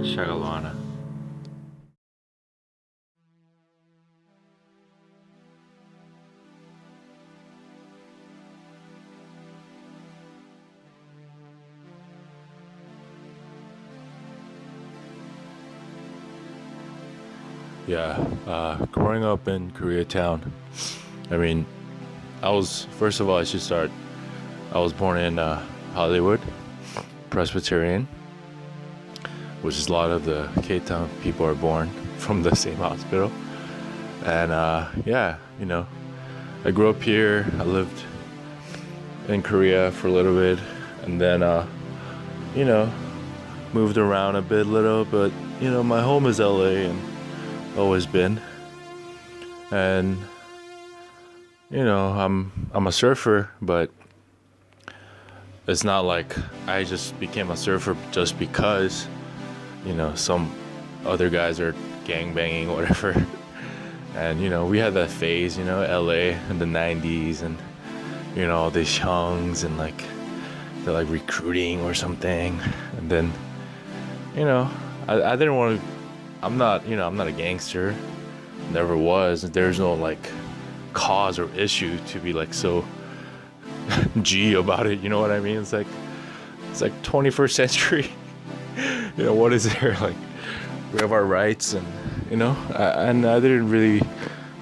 Shagalana. Yeah, growing up in Koreatown, I mean, first of all, I should start, I was born in Hollywood, Presbyterian, which is a lot of the K-Town people are born from the same hospital. And yeah, I grew up here, I lived in Korea for a little bit, and then, moved around a bit little, but, my home is LA and always been. And I'm a surfer, but it's not like I just became a surfer just because some other guys are gang banging whatever. And we had that phase, LA in the 90s, and all these youngs, and like they're like recruiting or something. And then I didn't want to, I'm not a gangster, never was. There's no like cause or issue to be like so G about it, you know what I mean? It's like 21st century. What is there? Like, we have our rights, and and I didn't really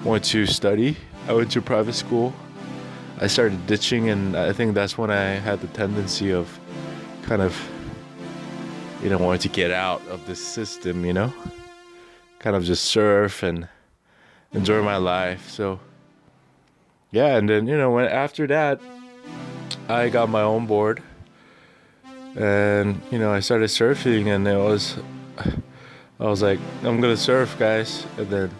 want to study. I went to private school. I started ditching, and I think that's when I had the tendency of kind of wanting to get out of this system, kind of just surf and enjoy my life. So yeah, and then when after that I got my own board, and I started surfing, and I was like, I'm gonna surf, guys. And then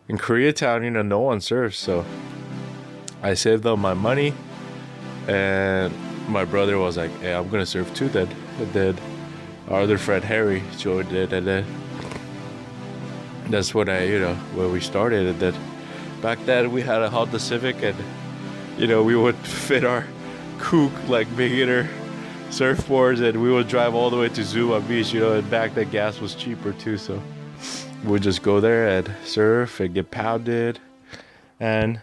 in Koreatown, no one surfs, so I saved up my money, and my brother was like, hey, I'm gonna surf too then. And then our other friend Harry joined it, and then that's when where we started. And then back then we had a Honda Civic, and we would fit our kook like beginner surfboards, and we would drive all the way to Zuma Beach, and back then gas was cheaper too, so we'd just go there and surf and get pounded, and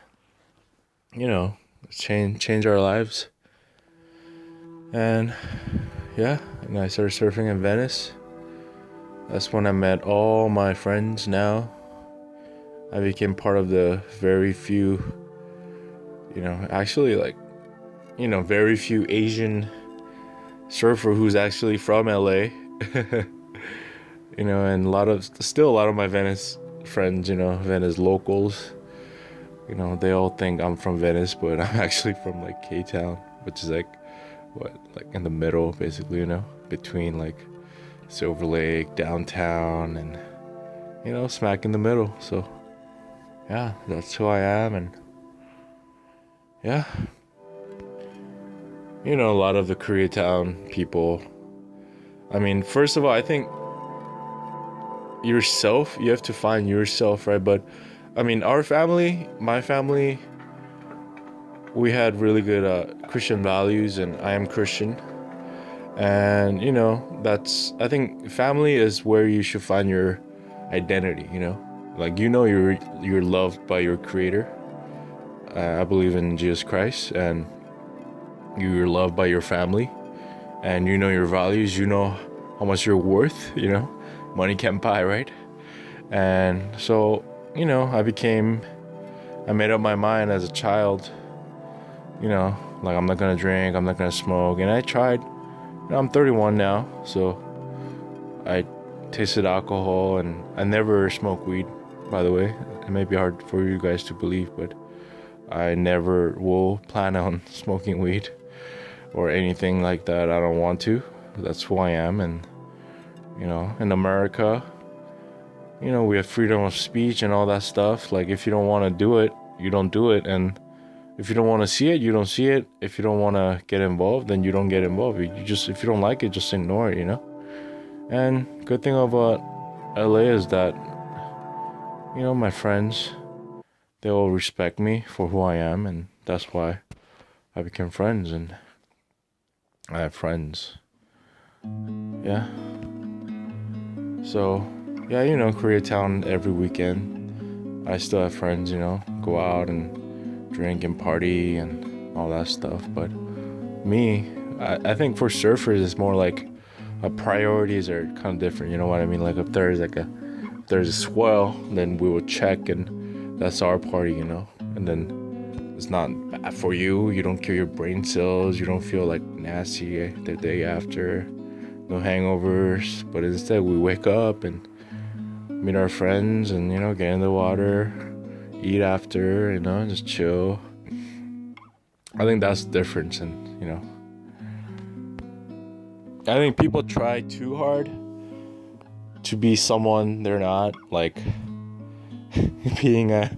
change our lives. And yeah, and I started surfing in Venice. That's when I met all my friends. Now I became part of the very few, actually like, very few Asian surfer who's actually from LA. And still a lot of my Venice friends, Venice locals, they all think I'm from Venice, but I'm actually from like K-Town, which is like in the middle, basically, between like Silver Lake, downtown, and smack in the middle. So yeah, that's who I am. And yeah, a lot of the Koreatown people, I mean, first of all, I think yourself, you have to find yourself, right? But I mean, my family, we had really good Christian values, and I am Christian. And I think family is where you should find your identity. Like, you're loved by your creator. I believe in Jesus Christ, and you're loved by your family, and your values, how much you're worth. Money can't buy, right? And so I made up my mind as a child, like, I'm not gonna drink, I'm not gonna smoke. And I tried. I'm 31 now, so I tasted alcohol, and I never smoked weed, by the way. It may be hard for you guys to believe, but I never will plan on smoking weed or anything like that. I don't want to. That's who I am. And in America, we have freedom of speech and all that stuff. Like, if you don't want to do it, you don't do it. And if you don't want to see it, you don't see it. If you don't want to get involved, then you don't get involved. If you don't like it, just ignore it, And good thing about LA is that, my friends, they all respect me for who I am, and that's why I became friends, and I have friends. Yeah. So, yeah, Koreatown every weekend. I still have friends, go out and drink and party and all that stuff. But me, I think for surfers, it's more like priorities are kind of different. You know what I mean? Like if there's a swell, then we will check, and that's our party, And then it's not bad for you. You don't kill your brain cells. You don't feel like nasty the day after. No hangovers. But instead, we wake up and meet our friends and, get in the water, eat after, just chill. I think that's the difference. And, I think people try too hard to be someone they're not, like being I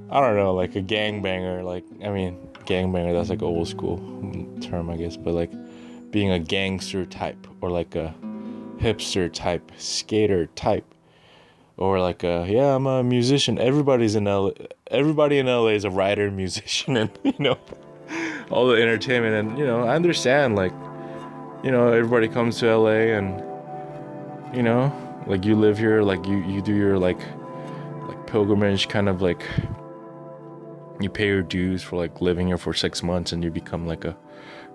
don't know, like a gangbanger. Gangbanger, that's like an old school term, I guess, but like being a gangster type, or like a hipster type, skater type, or like I'm a musician. Everybody in LA is a writer, musician, and all the entertainment. And I understand, like, everybody comes to LA, and like you live here, like you do your like pilgrimage, kind of like you pay your dues for like living here for 6 months, and you become like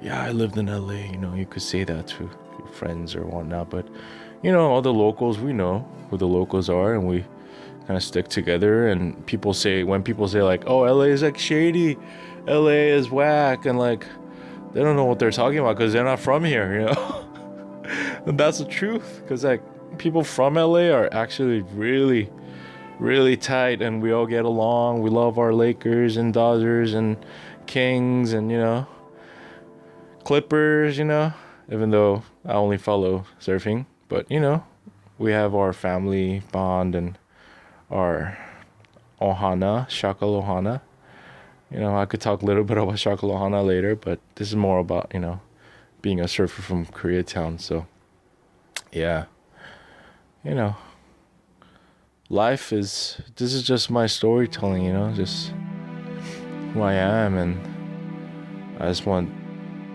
I lived in LA. You could say that to your friends or whatnot, but all the locals, we know who the locals are, and we kind of stick together. And when people say like, oh, LA is like shady, LA is whack, and like they don't know what they're talking about because they're not from here, And that's the truth, because like people from LA are actually really, really tight, and we all get along. We love our Lakers and Dodgers and Kings and Clippers, even though I only follow surfing. But we have our family bond and our ohana, shaka lohana. I could talk a little bit about shaka lohana later, but this is more about being a surfer from Koreatown. So yeah, this is just my storytelling, just who I am. And I just want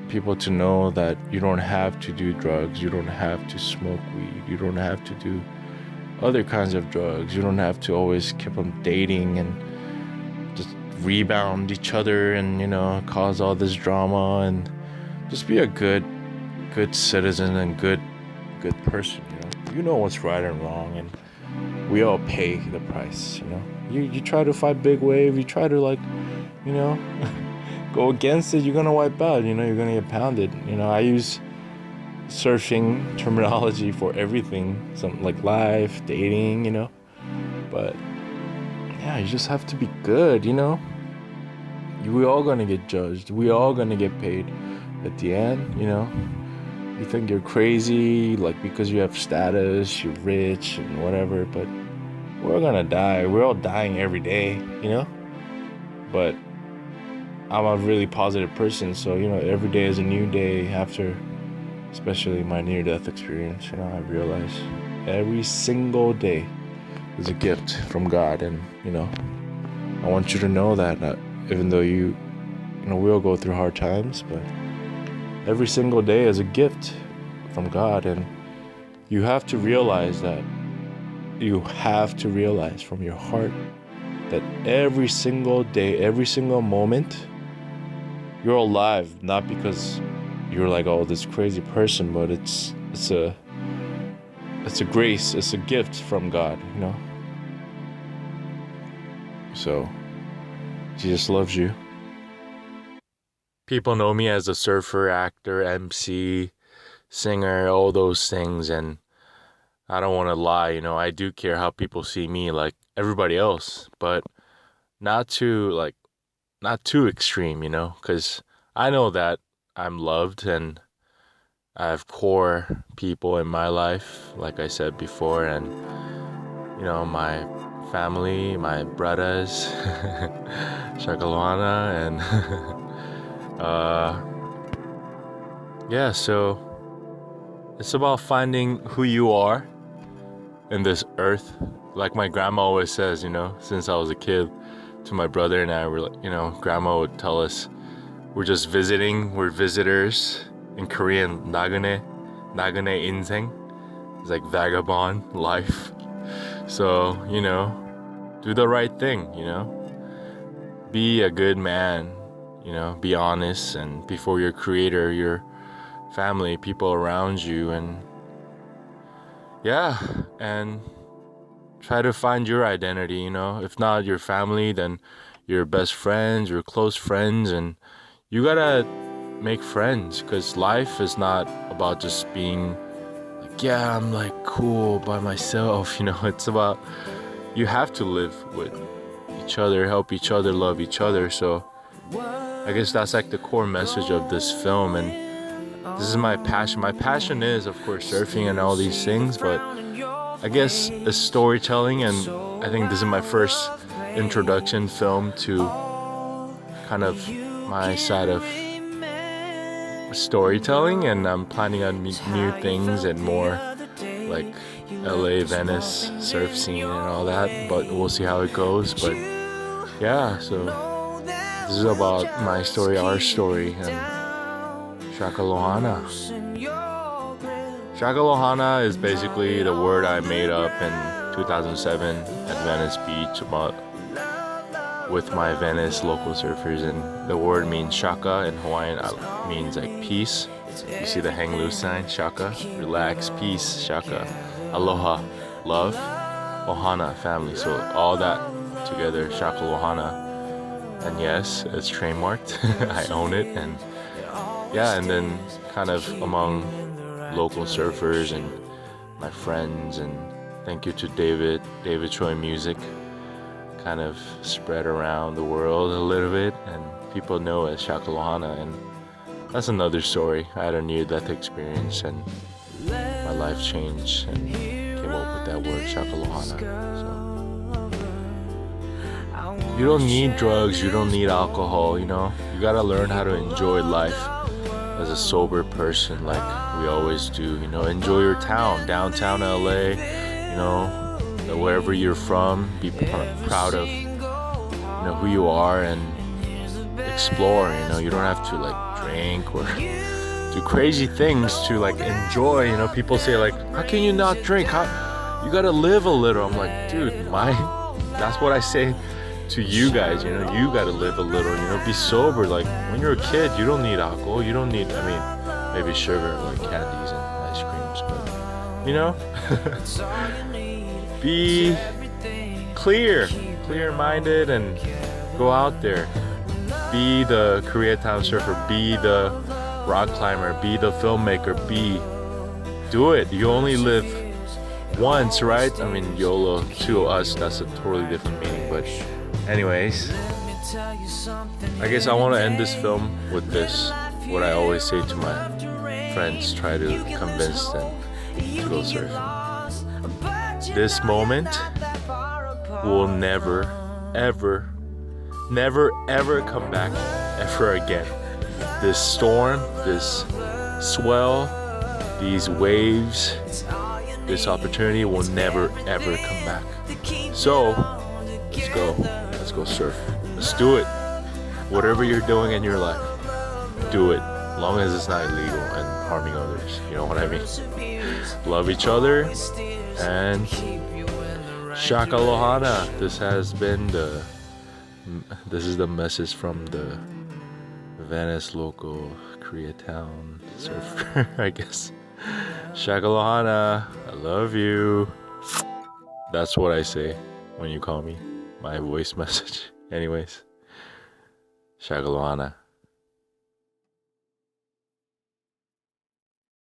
people to know that you don't have to do drugs, you don't have to smoke weed, you don't have to do other kinds of drugs, you don't have to always keep on dating and just rebound each other and cause all this drama, and just be a good citizen and good person. You know what's right and wrong, and we all pay the price. You try to fight big wave, you try to go against it, you're gonna wipe out. You're gonna get pounded. I use surfing terminology for everything, something like life, dating, but yeah, you just have to be good. We all gonna get judged, we all gonna get paid at the end. You think you're crazy, like, because you have status, you're rich and whatever, but we're gonna die. We're all dying every day, but I'm a really positive person, so every day is a new day. After especially my near-death experience, I realize every single day is a gift from God. And I want you to know that even though we all go through hard times, but every single day is a gift from God. And you have to realize from your heart that every single day, every single moment, you're alive, not because you're like, oh, this crazy person, but it's a grace, it's a gift from God, So Jesus loves you. People know me as a surfer, actor, MC, singer, all those things, and I don't want to lie, I do care how people see me, like everybody else, but not too extreme, because I know that I'm loved, and I have core people in my life, like I said before, and my family, my brothers, Shakalwana, and yeah, so it's about finding who you are in this earth. Like my grandma always says, since I was a kid, to my brother and I, we're like, grandma would tell us, we're just visiting, we're visitors. In Korean, 나그네 인생. It's like vagabond life. So, do the right thing, Be a good man, be honest, and before your creator, your family, people around you, and try to find your identity, If not your family, then your best friends, your close friends, and you gotta make friends, because life is not about just being like, I'm like cool by myself, It's about, you have to live with each other, help each other, love each other. So I guess that's like the core message of this film, and this is my passion. My passion is, of course, surfing and all these things, but I guess it's storytelling, and I think this is my first introduction film to kind of my side of storytelling, and I'm planning on new things and more like LA, Venice, surf scene and all that, but we'll see how it goes. But so this is about my story, our story, and Shaka Lohana. Shaka Lohana is basically the word I made up in 2007 at Venice Beach with my Venice local surfers, and the word means shaka in Hawaiian, means like peace. You see the hang loose sign, shaka, relax, peace, shaka, aloha, love, ohana, family. So all that together, shaka lohana. And yes, it's trademarked. I own it, and and then kind of among local surfers and my friends, and thank you to David Choi Music, kind of spread around the world a little bit, and people know as Shaka Lohana, and that's another story. I had a near-death experience, and my life changed, and came up with that word, Shaka Lohana. So you don't need drugs, you don't need alcohol, you gotta learn how to enjoy life as a sober person, like we always do. Enjoy your town, downtown LA, wherever you're from, be proud of who you are, and explore. You don't have to like drink or do crazy things to like enjoy. People say like, how can you not drink? You gotta live a little. I'm like, dude, that's what I say to you guys. You gotta live a little. Be sober. Like when you're a kid, you don't need alcohol. You don't need, maybe sugar, like candies and ice creams, but be clear-minded, and go out there. Be the Koreatown Surfer, be the rock climber, be the filmmaker, do it. You only live once, right? YOLO to us, that's a totally different meaning, but anyways, I guess I want to end this film with this, what I always say to my friends, try to convince them to go surfing. This moment will never, ever come back ever again. This storm, this swell, these waves, this opportunity will never, ever come back. So, let's go surf. Let's do it. Whatever you're doing in your life, do it. As long as it's not illegal and harming others. You know what I mean? Love each other, and Shaka Lohana. This is the message from the Venice local Koreatown Surfer, I guess. Shaka Lohana, I love you. That's what I say when you call me. My voice message. Anyways, Shaka Lohana.